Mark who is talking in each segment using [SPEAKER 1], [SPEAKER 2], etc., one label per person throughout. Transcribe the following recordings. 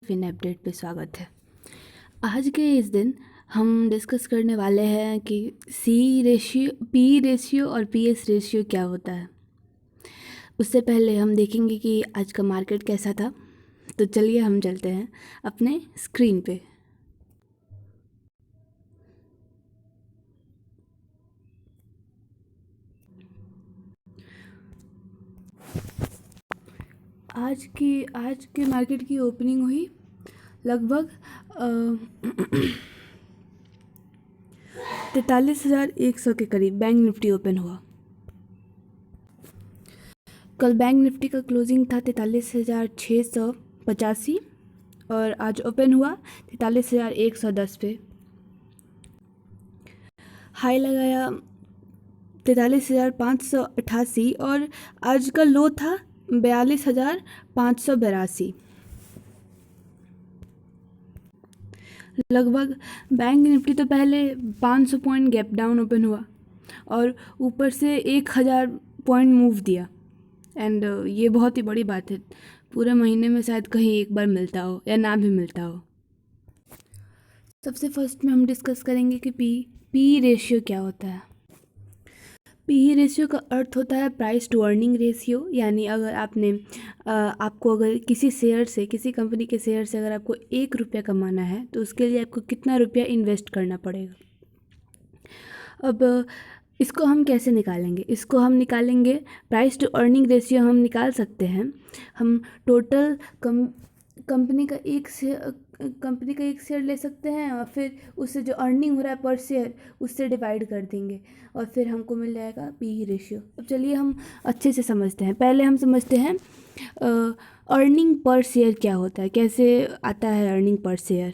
[SPEAKER 1] Fin update पे स्वागत है। आज के इस दिन हम डिस्कस करने वाले हैं कि पी रेशियो और पी एस रेशियो क्या होता है। उससे पहले हम देखेंगे कि आज का मार्केट कैसा था। तो चलिए हम चलते हैं अपने स्क्रीन पे। आज के मार्केट की ओपनिंग हुई लगभग 43,100 के करीब। बैंक निफ्टी ओपन हुआ। कल बैंक निफ्टी का क्लोजिंग था 43,685 और आज ओपन हुआ 43,110 पे। हाई लगाया 43,588 और आज का लो था 42,582। लगभग बैंक निफ्टी तो पहले 500 पॉइंट गैप डाउन ओपन हुआ और ऊपर से 1,000 पॉइंट मूव दिया। एंड ये बहुत ही बड़ी बात है। पूरे महीने में शायद कहीं एक बार मिलता हो या ना भी मिलता हो। सबसे फर्स्ट में हम डिस्कस करेंगे कि पी रेशियो क्या होता है। पी रेशियो का अर्थ होता है प्राइस टू अर्निंग रेशियो। यानी अगर आपको अगर किसी कंपनी के शेयर से अगर आपको 1 रुपया कमाना है तो उसके लिए आपको कितना रुपया इन्वेस्ट करना पड़ेगा। अब इसको हम कैसे निकालेंगे? इसको हम निकालेंगे प्राइस टू अर्निंग रेशियो हम निकाल सकते हैं। हम टोटल कंपनी का एक शेयर ले सकते हैं और फिर उससे जो अर्निंग हो रहा है पर शेयर उससे डिवाइड कर देंगे और फिर हमको मिल जाएगा पी रेशियो। अब चलिए हम अच्छे से समझते हैं। पहले हम समझते हैं अर्निंग पर शेयर क्या होता है, कैसे आता है अर्निंग पर शेयर।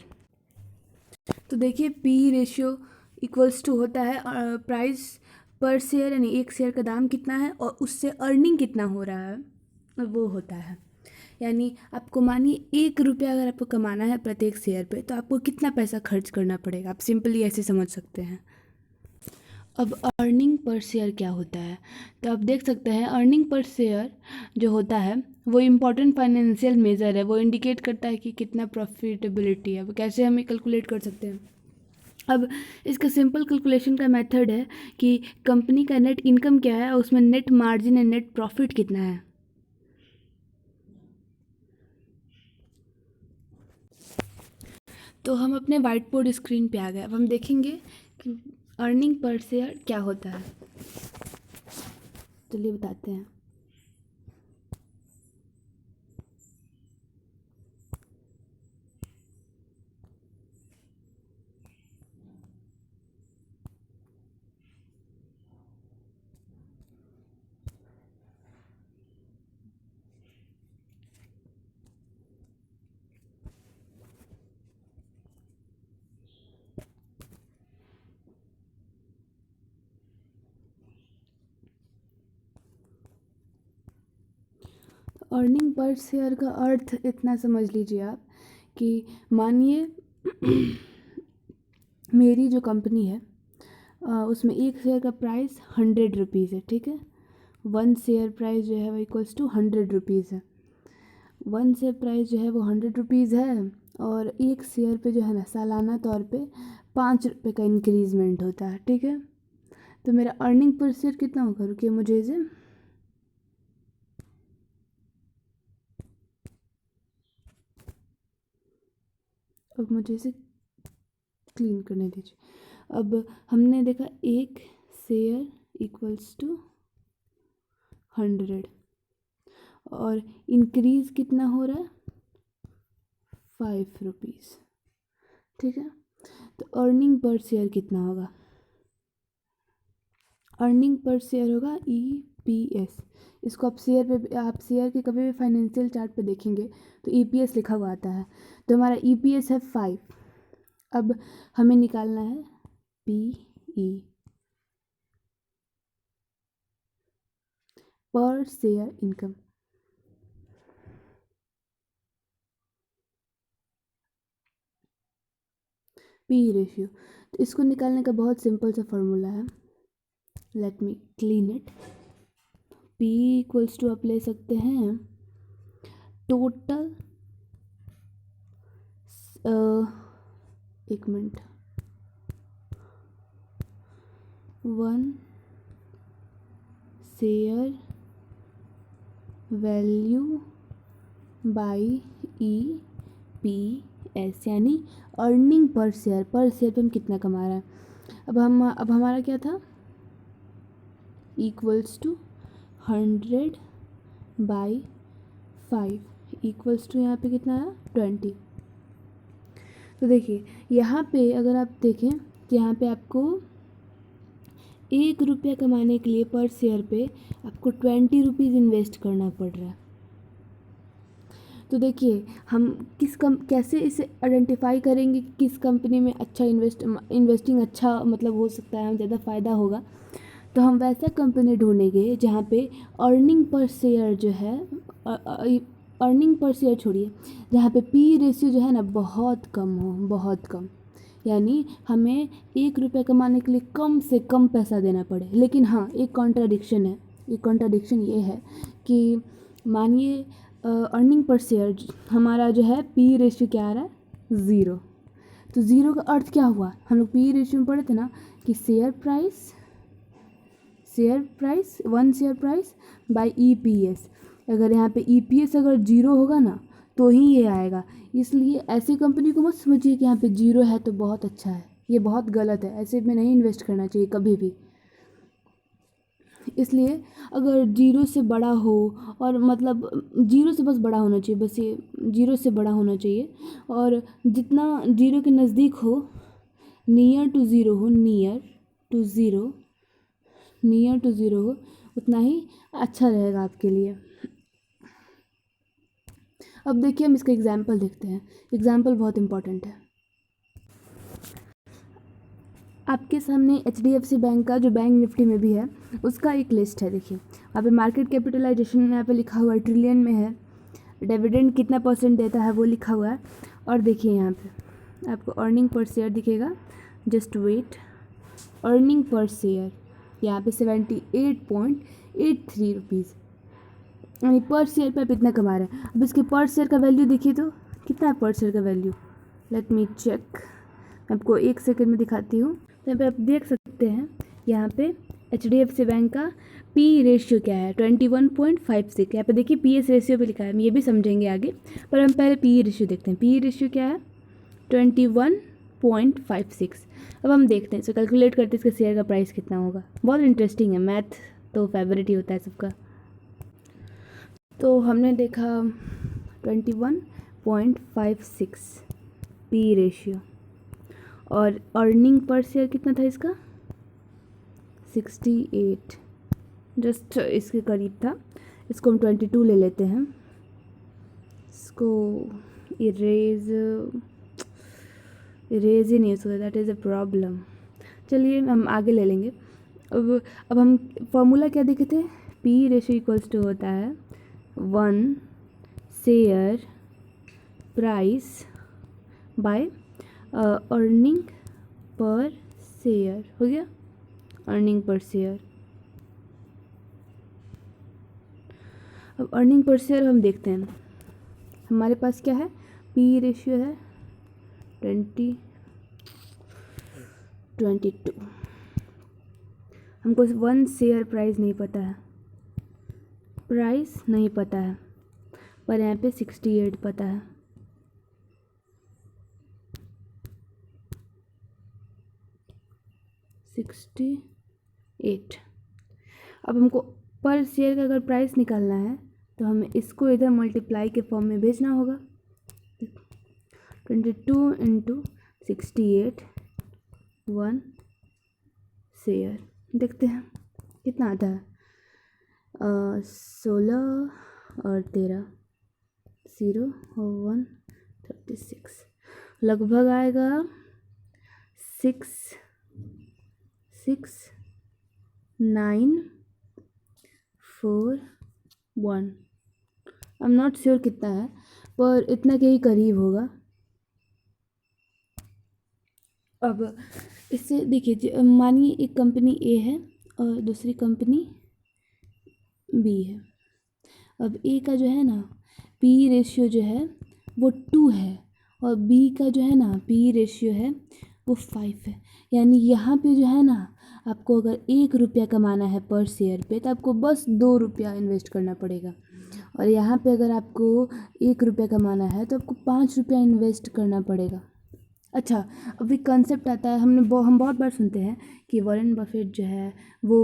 [SPEAKER 1] तो देखिए पी रेशियो इक्वल्स टू होता है प्राइस पर शेयर, यानी एक शेयर का दाम कितना है और उससे अर्निंग कितना हो रहा है वो होता है। यानी आपको मानिए 1 रुपया अगर आपको कमाना है प्रत्येक शेयर पे तो आपको कितना पैसा खर्च करना पड़ेगा। आप सिंपली ऐसे समझ सकते हैं। अब अर्निंग पर शेयर क्या होता है तो आप देख सकते हैं अर्निंग पर शेयर जो होता है वो इम्पॉर्टेंट फाइनेंशियल मेजर है। वो इंडिकेट करता है कि कितना प्रॉफिटेबिलिटी है। वो कैसे हमें कैलकुलेट कर सकते हैं। अब इसका सिंपल कैलकुलेशन का मेथड है कि कंपनी का नेट इनकम क्या है और उसमें net margin and net profit कितना है। तो हम अपने वाइट बोर्ड स्क्रीन पे आ गए। अब हम देखेंगे कि अर्निंग पर शेयर क्या होता है। चलिए बताते हैं। अर्निंग पर शेयर का अर्थ इतना समझ लीजिए आप कि मानिए मेरी जो कंपनी है उसमें एक शेयर का प्राइस 100 रुपीज़ है। ठीक है, 1 शेयर प्राइस जो है वो इक्वल्स टू 100 रुपीज़ है। 1 शेयर प्राइस जो है वो 100 रुपीज़ है और एक शेयर पे जो है ना सालाना तौर पे 5 रुपये का इंक्रीजमेंट होता है। ठीक है, तो मेरा अर्निंग पर शेयर कितना होगा? रुकिए मुझे इसे क्लीन करने दीजिए। अब हमने देखा एक शेयर इक्वल्स टू 100 और इंक्रीज कितना हो रहा है? 5 रुपीज़। ठीक है, तो अर्निंग पर शेयर कितना होगा? अर्निंग पर शेयर होगा EPS। इसको आप शेयर के कभी भी फाइनेंशियल चार्ट पे देखेंगे तो EPS लिखा हुआ आता है। तो हमारा EPS है 5। अब हमें निकालना है PE, पर शेयर इनकम। पी रेशियो, तो इसको निकालने का बहुत सिंपल सा फॉर्मूला है। Let me clean it. P equals to आप ले सकते हैं टोटल एक minute, 1 share value by EPS, यानी अर्निंग पर शेयर पे हम कितना कमा रहे हैं। अब हमारा क्या था, इक्वल्स टू 100/5 इक्वल्स टू यहाँ पे कितना है 20। तो देखिए यहाँ पे अगर आप देखें तो यहाँ पे आपको 1 रुपया कमाने के लिए पर शेयर पे आपको 20 रुपीज़ इन्वेस्ट करना पड़ रहा है। तो देखिए हम कैसे इसे आइडेंटिफाई करेंगे कि किस कंपनी में अच्छा इन्वेस्टिंग अच्छा मतलब हो सकता है, हमें ज़्यादा फ़ायदा होगा। तो हम वैसा कंपनी ढूंढेंगे जहाँ पे अर्निंग पर शेयर जो है, अर्निंग पर शेयर छोड़िए, जहाँ पे पी रेशियो जो है ना बहुत कम हो, बहुत कम, यानी हमें 1 रुपया कमाने के लिए कम से कम पैसा देना पड़े। लेकिन हाँ एक कॉन्ट्राडिक्शन है, ये है कि मानिए अर्निंग पर शेयर हमारा जो है पी रेशियो क्या आ रहा है 0। तो 0 का अर्थ क्या हुआ, हम लोग पी रेशियो में पढ़े थे ना कि share price 1 share price by EPS। अगर यहाँ पे EPS अगर 0 होगा ना तो ही ये आएगा। इसलिए ऐसी कंपनी को मत समझिए कि यहाँ पे 0 है तो बहुत अच्छा है, ये बहुत गलत है, ऐसे में नहीं इन्वेस्ट करना चाहिए कभी भी। इसलिए अगर 0 से बड़ा हो, और मतलब 0 से बस बड़ा होना चाहिए, बस ये 0 से बड़ा होना चाहिए, और जितना 0 के नज़दीक हो, नियर टू ज़ीरो हो, उतना ही अच्छा रहेगा आपके लिए। अब देखिए हम इसका एग्जाम्पल देखते हैं। एग्जाम्पल बहुत इम्पॉर्टेंट है। आपके सामने HDFC बैंक का जो बैंक निफ्टी में भी है उसका एक लिस्ट है। देखिए वहाँ पे मार्केट कैपिटलाइजेशन यहाँ पे लिखा हुआ है, ट्रिलियन में है, डिविडेंड कितना % देता है वो लिखा हुआ है, और देखिए यहाँ पे आपको अर्निंग पर शेयर दिखेगा, just wait, earning per share यहाँ पे 78.83 रुपीज़, यानी पर शेयर पे आप इतना कमा रहे हैं। अब इसके पर शेयर का वैल्यू देखिए तो कितना है पर शेयर का वैल्यू, लेट मी चेक, आपको 1 सेकंड में दिखाती हूँ। यहाँ पे आप देख सकते हैं यहाँ पे HDFC बैंक का पी रेशियो क्या है 21.56। यहाँ पे देखिए PS रेशियो पे लिखा है, हम ये भी समझेंगे आगे, पर हम पहले पी रेशियो देखते हैं। पी रेशियो क्या है 21.56। अब हम देखते हैं, इसे कैलकुलेट करते हैं इसके शेयर का प्राइस कितना होगा। बहुत इंटरेस्टिंग है, मैथ तो फेवरेट ही होता है सबका। तो हमने देखा 21.56 पी रेशियो, और अर्निंग पर शेयर कितना था इसका 68, जस्ट इसके करीब था। इसको हम 22 ले लेते हैं, इसको इरेज ही नहीं हो सकता, दैट इज़ अ प्रॉब्लम। चलिए हम आगे ले लेंगे। अब हम फॉर्मूला क्या देखे थे, पी रेशियो इक्वल्स टू होता है 1 share price by earning per share, हो गया अर्निंग पर शेयर। अब अर्निंग पर शेयर हम देखते हैं, हमारे पास क्या है, पी रेशियो है 22, हमको 1 शेयर प्राइस नहीं पता है, पर यहाँ पे 68 पता है। अब हमको पर शेयर का अगर प्राइस निकालना है तो हमें इसको इधर मल्टीप्लाई के फॉर्म में भेजना होगा। 22 × 68 1 शेयर, देखते हैं कितना आता है, 16 और 13 0 और 1 36, लगभग आएगा 66941। आई एम नॉट श्योर कितना है, पर इतना के ही करीब होगा। अब इससे देखिए, मानिए एक कंपनी A है और दूसरी कंपनी B है। अब A का जो है ना पी रेशियो जो है वो 2 है, और बी का जो है ना पी रेशियो है वो 5 है। यानी यहाँ पे जो है ना आपको अगर 1 रुपया कमाना है पर शेयर पे तो आपको बस 2 रुपया इन्वेस्ट करना पड़ेगा, और यहाँ पे अगर आपको 1 रुपया कमाना है तो आपको 5 रुपया इन्वेस्ट करना पड़ेगा। अच्छा, अभी कंसेप्ट आता है, हम बहुत बार सुनते हैं कि वॉरेन बफेट जो है वो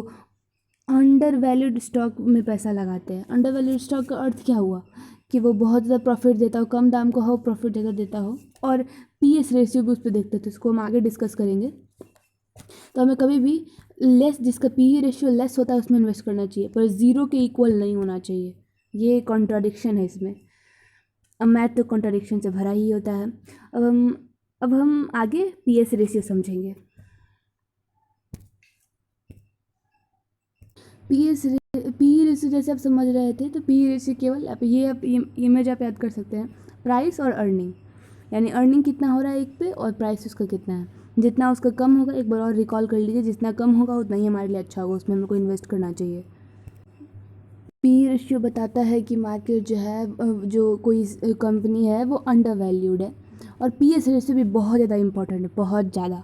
[SPEAKER 1] अंडर वैल्यूड स्टॉक में पैसा लगाते हैं। अंडर वैल्यूड स्टॉक का अर्थ क्या हुआ कि वो बहुत ज़्यादा प्रॉफिट देता हो, कम दाम का हो, प्रॉफिट ज़्यादा देता हो, और पीएस रेशियो भी उस पर देखते थे। तो इसको हम आगे डिस्कस करेंगे। तो हमें कभी भी लेस, जिसका पी रेशियो लेस होता है उसमें इन्वेस्ट करना चाहिए, पर ज़ीरो के इक्वल नहीं होना चाहिए। ये कॉन्ट्राडिक्शन है इसमें। अब मैथ तो कॉन्ट्राडिक्शन से भरा ही होता है। अब हम आगे पीएस रेशियो समझेंगे। पी रेशियो जैसे आप समझ रहे थे, तो पी रेशियो केवल आप ये इमेज आप याद कर सकते हैं, प्राइस और अर्निंग। यानी अर्निंग कितना हो रहा है एक पे और प्राइस उसका कितना है। जितना उसका कम होगा, एक बार और रिकॉल कर लीजिए, जितना कम होगा उतना ही हमारे लिए अच्छा होगा, उसमें हमको इन्वेस्ट करना चाहिए। पी रेशियो बताता है कि मार्केट जो है, जो कोई कंपनी है वो अंडर वैल्यूड है। और पी एस रेशियो भी बहुत ज़्यादा इंपॉर्टेंट है, बहुत ज़्यादा।